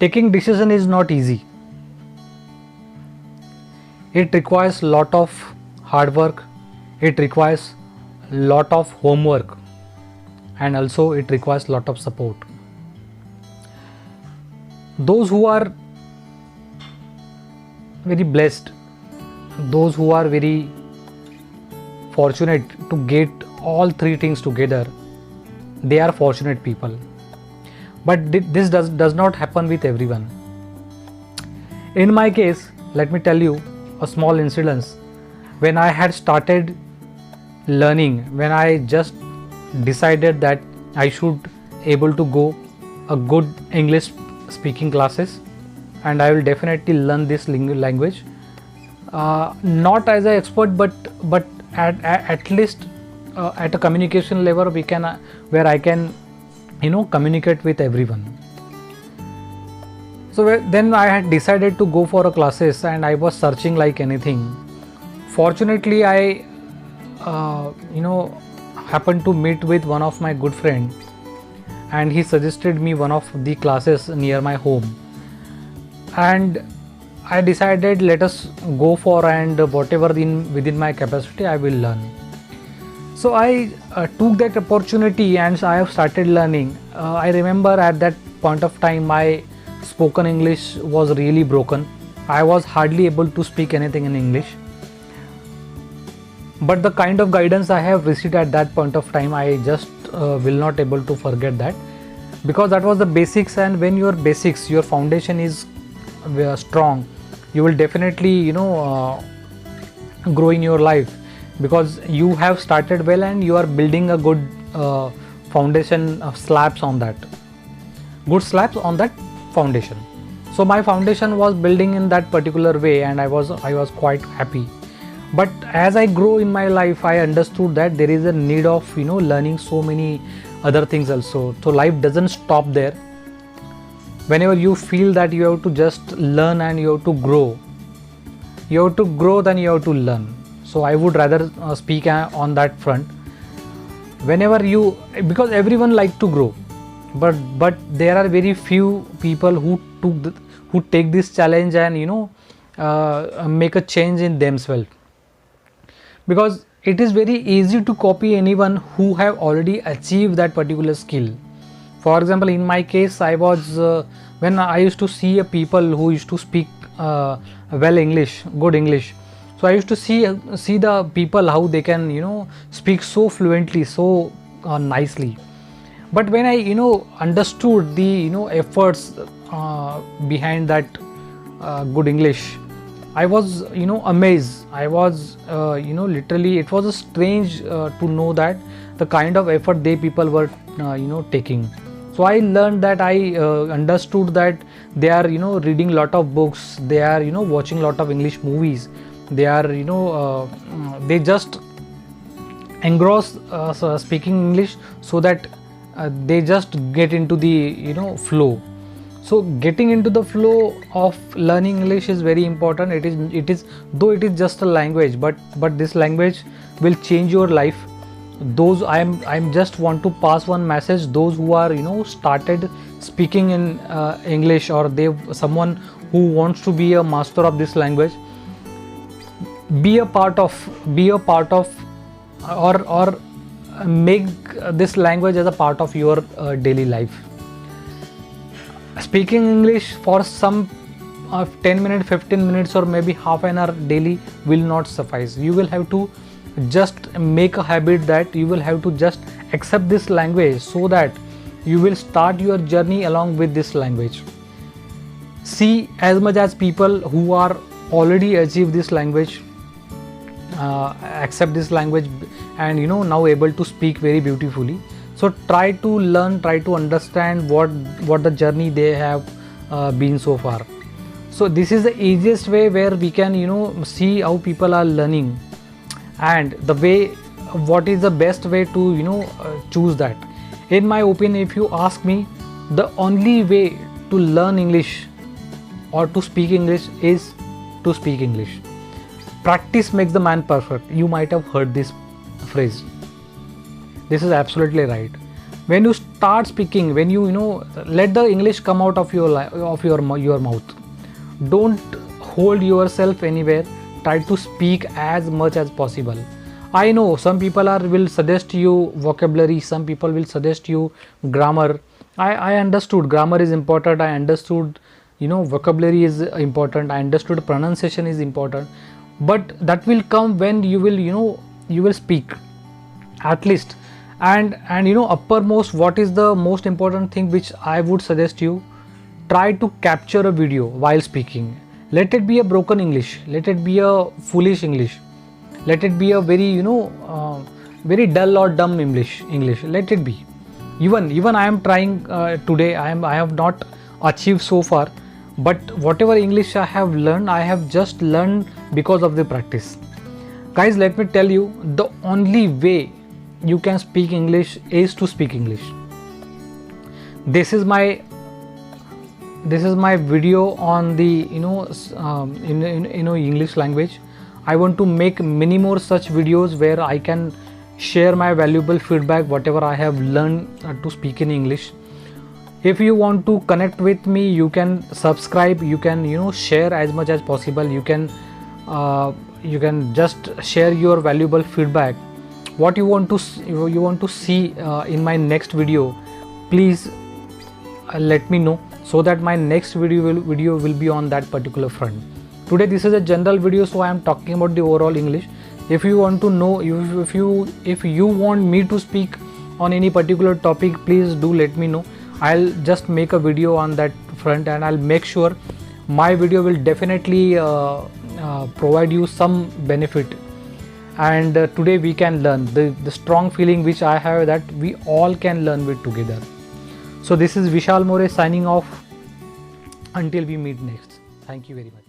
Taking decision is not easy. It requires lot of hard work, it requires lot of homework, and also it requires lot of support. Those who are very blessed, those who are very fortunate to get all three things together, they are fortunate people. But this does not happen with everyone. In my case, let me tell you a small incident. When I had started learning, when I just decided that I should able to go a good English speaking classes, and I will definitely learn this language, not as an expert, but at least at a communication level we can where I can communicate with everyone. So then I had decided to go for a classes, and I was searching like anything. Fortunately, I happened to meet with one of my good friend, and he suggested me one of the classes near my home, and I decided let us go for, and whatever within my capacity I will learn. So I took that opportunity and I have started learning. I remember at that point of time my spoken English was really broken. I was hardly able to speak anything in English. But the kind of guidance I have received at that point of time, I just will not able to forget that, because that was the basics, and when your basics, your foundation is strong, you will definitely grow in your life, because you have started well and you are building a good foundation slabs on that, good slabs on that foundation. So my foundation was building in that particular way, and I was quite happy. But as I grow in my life, I understood that there is a need of learning so many other things also. So life doesn't stop there. Whenever you feel that you have to just learn and you have to grow than you have to learn. So I would rather speak on that front. Because everyone like to grow, but there are very few people who take this challenge and make a change in themselves. Because it is very easy to copy anyone who have already achieved that particular skill. For example, in my case, I was when I used to see a people who used to speak well English, good English. So I used to see the people how they can speak so fluently, so nicely. But when I understood the efforts behind that good English, I was amazed. I was literally, it was strange to know that the kind of effort they people were taking. So I learned that, I understood that they are reading lot of books, they are watching lot of English movies, they are they just engross speaking English, so that they just get into the flow. So getting into the flow of learning English is very important. It is though it is just a language, but this language will change your life. Those I'm just want to pass one message. Those who are started speaking in English, or someone who wants to be a master of this language, be a part of or make this language as a part of your daily life. Speaking English for some 10 minutes, 15 minutes, or maybe half an hour daily will not suffice. You will have to just make a habit that you will have to just accept this language, so that you will start your journey along with this language. See as much as people who are already achieved this language, accept this language, and now able to speak very beautifully. So try to learn, try to understand what the journey they have been so far. So this is the easiest way where we can see how people are learning, and the way, what is the best way to choose that. In my opinion, if you ask me, the only way to learn English or to speak English is to speak English. Practice makes the man perfect. You might have heard this phrase. This is absolutely right. when you start speaking, when you know, let the English come out of your mouth. Don't hold yourself anywhere. Try to speak as much as possible. I know some people will suggest you vocabulary, some people will suggest you grammar. I understood grammar is important, I understood, you know, vocabulary is important, I understood pronunciation is important, but that will come when you will, you know, you will speak at least. And you know, uppermost, what is the most important thing which I would suggest you? Try to capture a video while speaking. Let it be a broken English, let it be a foolish English, let it be a very, you know, very dull or dumb English, let it be. Even I am trying today, I have not achieved so far, but whatever English I have learned, I have just learned because of the practice. Guys, let me tell you, the only way you can speak English is to speak English. This is my video on the, you know, English language. I want to make many more such videos where I can share my valuable feedback, whatever I have learned to speak in English. If you want to connect with me, you can subscribe, you can, you know, share as much as possible, you can just share your valuable feedback. What you want to see in my next video, please let me know, so that my next video will be on that particular front. Today this is a general video, so I am talking about the overall English. If you want to know, if you want me to speak on any particular topic, please do let me know. I'll just make a video on that front, and I'll make sure my video will definitely provide you some benefit. And today we can learn, the strong feeling which I have, that we all can learn with together. So this is Vishal More signing off until we meet next. Thank you very much.